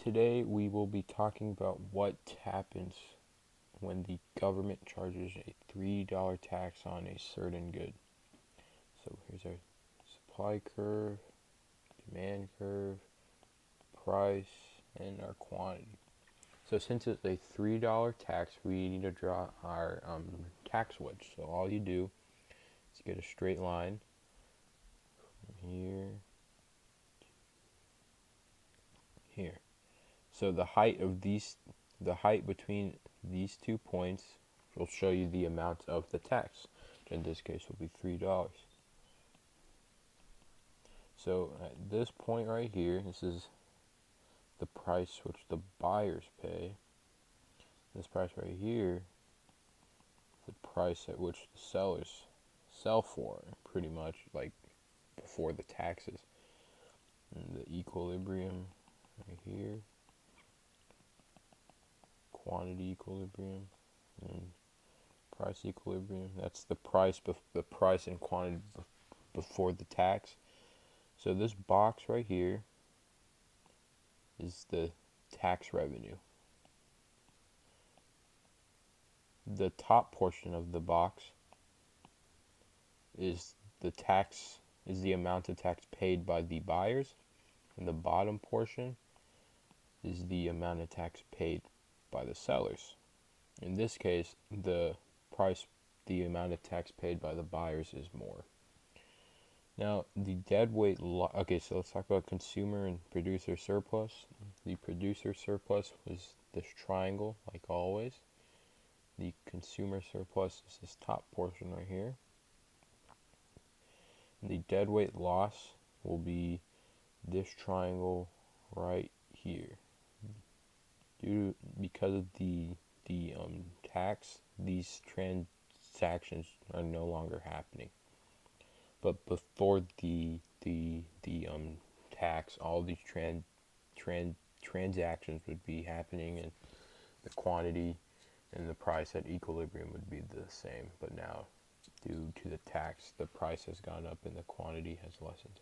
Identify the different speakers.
Speaker 1: Today we will be talking about what happens when the government charges a $3 tax on a certain good. So here's our supply curve, demand curve, price, and our quantity. So since it's a $3 tax, we need to draw our tax wedge. So all you do is get a straight line from here to here. So the height between these 2 points will show you the amount of the tax, which in this case will be $3. So at this point right here, this is the price which the buyers pay. This price right here, the price at which the sellers sell for, pretty much like before the taxes. And the equilibrium right here, quantity equilibrium, and price equilibrium. That's the price and quantity before the tax. So this box right here is the tax revenue. The top portion of the box is the amount of tax paid by the buyers, and the bottom portion is the amount of tax paid by the sellers. In this case, the amount of tax paid by the buyers is more. Now, the deadweight okay, so let's talk about consumer and producer surplus. The producer surplus was this triangle, like always. The consumer surplus is this top portion right here. And the deadweight loss will be this triangle right here. Because of the tax, these transactions are no longer happening. But before the tax, all these transactions would be happening, and the quantity and the price at equilibrium would be the same. But now, due to the tax, the price has gone up and the quantity has lessened.